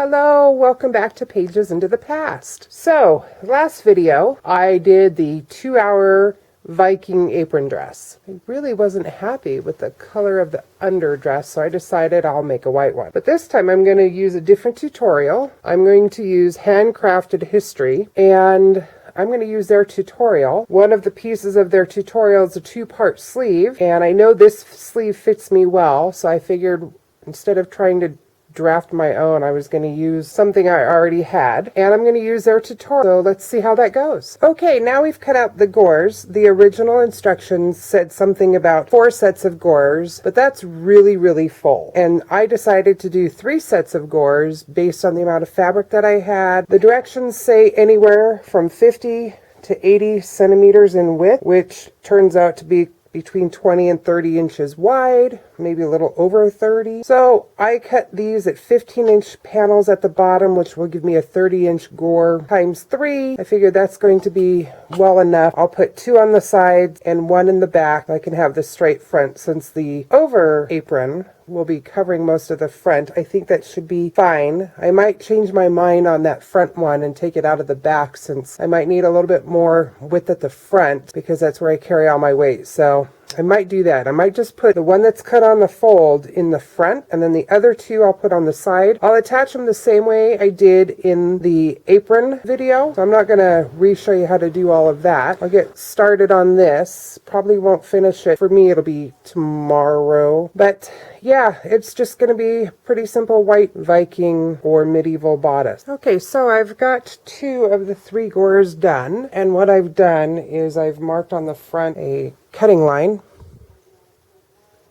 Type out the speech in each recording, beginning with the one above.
Hello, welcome back to Pages into the Past. So, last video, I did the 2-hour Viking apron dress. I really wasn't happy with the color of the underdress, so I decided I'll make a white one. But this time I'm going to use a different tutorial. I'm going to use Handcrafted History, and I'm going to use their tutorial. One of the pieces of their tutorial is a 2-part sleeve, and I know this sleeve fits me well, so I figured instead of trying to draft my own, I was going to use something I already had, and I'm going to use their tutorial. So let's see how that goes. Okay, now we've cut out the gores. The original instructions said something about 4 sets of gores, but that's really full. And I decided to do 3 sets of gores based on the amount of fabric that I had. The directions say anywhere from 50 to 80 centimeters in width, which turns out to be between 20 and 30 inches wide, maybe a little over 30. So I cut these at 15-inch panels at the bottom, which will give me a 30-inch gore times 3. I figured that's going to be well enough. I'll put 2 on the sides and 1 in the back. I can have the straight front since the over apron will be covering most of the front. I think that should be fine. I might change my mind on that front one and take it out of the back, since I might need a little bit more width at the front because that's where I carry all my weight. So I might do that. I might just put the one that's cut on the fold in the front, and then the other 2 I'll put on the side. I'll attach them the same way I did in the apron video, so I'm not going to re-show you how to do all of that. I'll get started on this. Probably won't finish it. For me, it'll be tomorrow. But yeah, it's just going to be pretty simple white Viking or medieval bodice. Okay, so I've got 2 of the 3 gores done, and what I've done is I've marked on the front a cutting line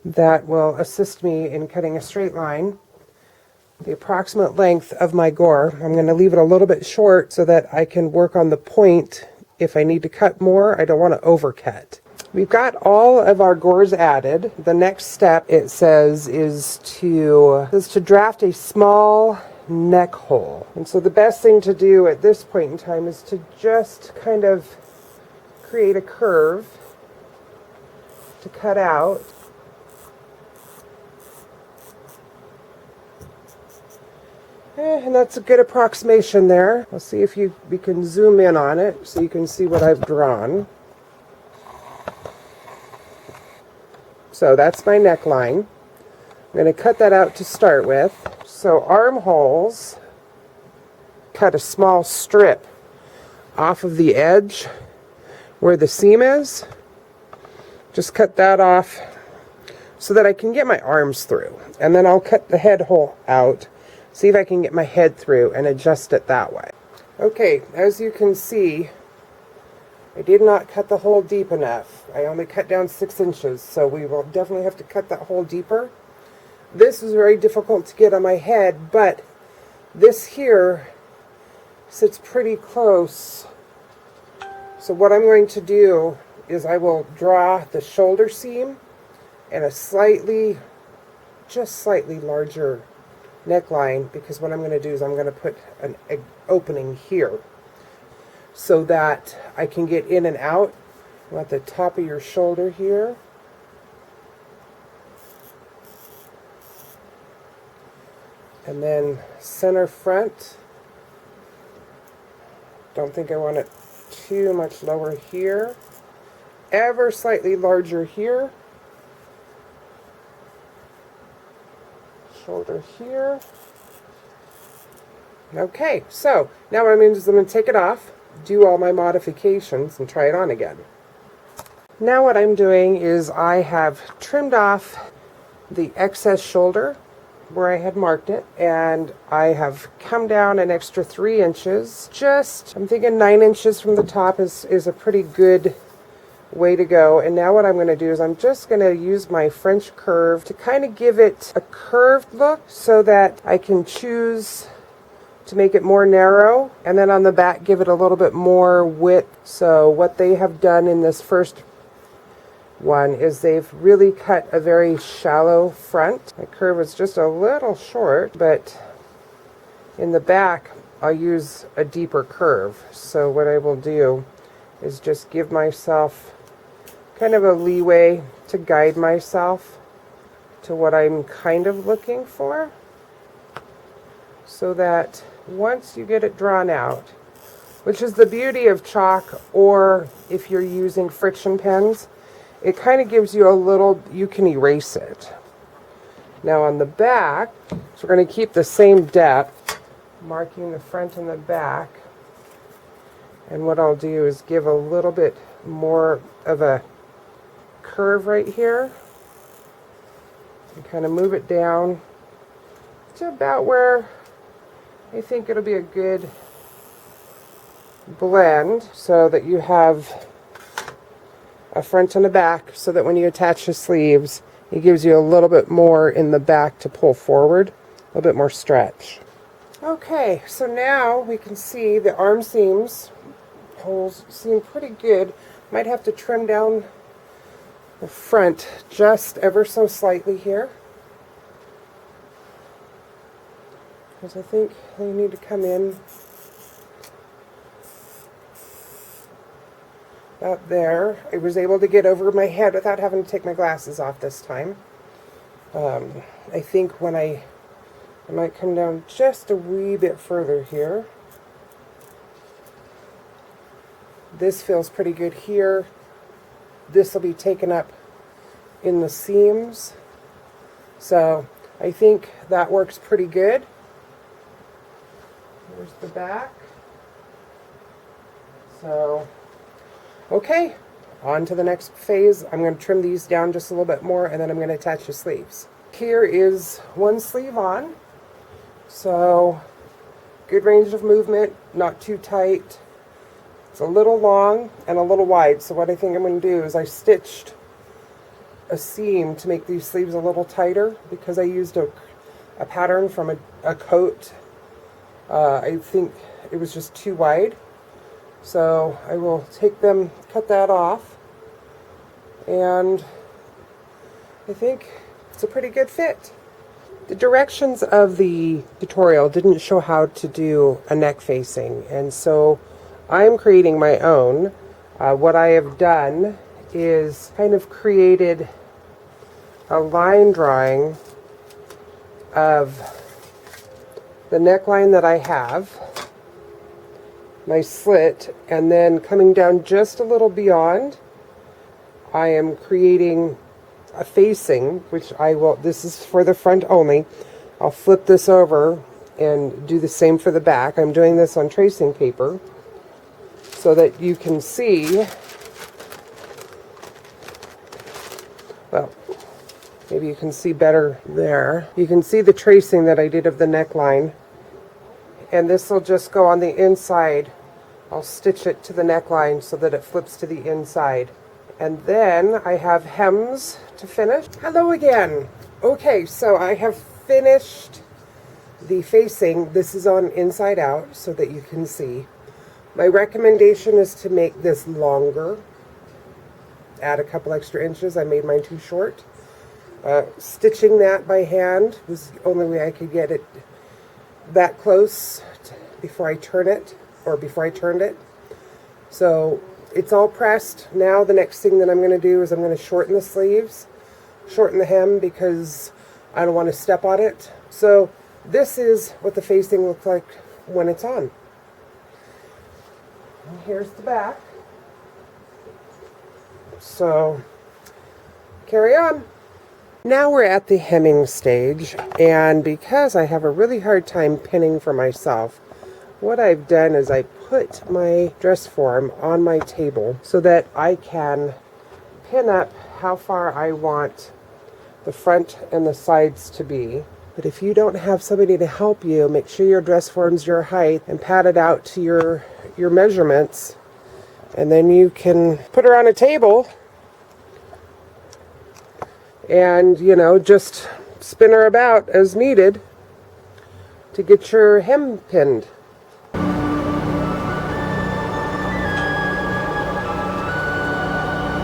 that will assist me in cutting a straight line. The approximate length of my gore, I'm going to leave it a little bit short so that I can work on the point if I need to cut more. I don't want to overcut. We've got all of our gores added. The next step, it says, is to draft a small neck hole. And so the best thing to do at this point in time is to just kind of create a curve to cut out. And that's a good approximation there. Let's see if we can zoom in on it so you can see what I've drawn. So that's my neckline. I'm going to cut that out to start with. So armholes, cut a small strip off of the edge where the seam is. Just cut that off so that I can get my arms through. And then I'll cut the head hole out, see if I can get my head through and adjust it that way. Okay, as you can see, I did not cut the hole deep enough. I only cut down 6 inches, so we will definitely have to cut that hole deeper. This is very difficult to get on my head, but this here sits pretty close. So what I'm going to do is I will draw the shoulder seam and a just slightly larger neckline, because what I'm going to do is I'm going to put an opening here so that I can get in and out at the top of your shoulder here. And then center front. Don't think I want it too much lower here. Ever slightly larger here. Shoulder here. Okay, so now what I'm going to do is I'm going to take it off, do all my modifications, and try it on again. Now what I'm doing is I have trimmed off the excess shoulder where I had marked it, and I have come down an extra 3 inches. I'm thinking 9 inches from the top is a pretty good way to go. And now what I'm going to do is I'm just going to use my French curve to kind of give it a curved look so that I can choose to make it more narrow, and then on the back give it a little bit more width. So what they have done in this first one is they've really cut a very shallow front. My curve is just a little short, but in the back I'll use a deeper curve. So what I will do is just give myself kind of a leeway to guide myself to what I'm kind of looking for. so that once you get it drawn out, which is the beauty of chalk, or if you're using friction pens, it kind of gives you a little, you can erase it. Now on the back, so we're going to keep the same depth, marking the front and the back. And what I'll do is give a little bit more of a curve right here. And kind of move it down to about where I think it'll be a good blend, so that you have a front and a back, so that when you attach the sleeves, it gives you a little bit more in the back to pull forward, a little bit more stretch. Okay, so now we can see the arm seams holes seem pretty good. Might have to trim down the front just ever so slightly here, because I think they need to come in about there. I was able to get over my head without having to take my glasses off this time. I think when I might come down just a wee bit further here. This feels pretty good here. This will be taken up in the seams. So I think that works pretty good. Here's the back. So, okay, on to the next phase. I'm going to trim these down just a little bit more, and then I'm going to attach the sleeves. Here is one sleeve on. So, good range of movement, not too tight. It's a little long and a little wide, so what I think I'm going to do is I stitched a seam to make these sleeves a little tighter, because I used a pattern from a coat. I think it was just too wide. So I will take them, cut that off, and I think it's a pretty good fit. The directions of the tutorial didn't show how to do a neck facing, and so I'm creating my own. What I have done is kind of created a line drawing of the neckline that I have, my slit, and then coming down just a little beyond, I am creating a facing, which I will, this is for the front only. I'll flip this over and do the same for the back. I'm doing this on tracing paper so that you can see, well, maybe you can see better there. You can see the tracing that I did of the neckline. And this will just go on the inside. I'll stitch it to the neckline so that it flips to the inside. And then I have hems to finish. Hello again. Okay, so I have finished the facing. This is on inside out so that you can see. My recommendation is to make this longer. Add a couple extra inches. I made mine too short. Stitching that by hand was the only way I could get it that close before I turn it, or before I turned it. So it's all pressed. Now the next thing that I'm going to do is I'm going to shorten the sleeves, shorten the hem, because I don't want to step on it. So this is what the facing looks like when it's on. And here's the back. So carry on. Now we're at the hemming stage, and because I have a really hard time pinning for myself, what I've done is I put my dress form on my table so that I can pin up how far I want the front and the sides to be. But if you don't have somebody to help you, make sure your dress form's your height and pat it out to your measurements, and then you can put her on a table and, you know, just spin her about as needed to get your hem pinned.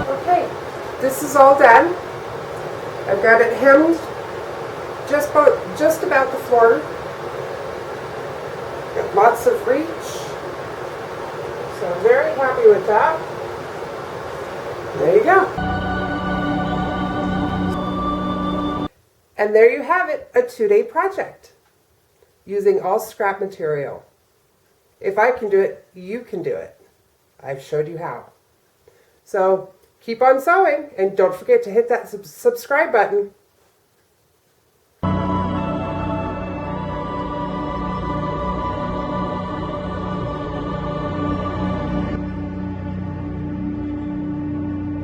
Okay, this is all done. I've got it hemmed just about the floor. Got lots of reach. So I'm very happy with that. There you go. And there you have it, a 2-day project. using all scrap material. If I can do it, you can do it. I've showed you how. So keep on sewing, and don't forget to hit that subscribe button.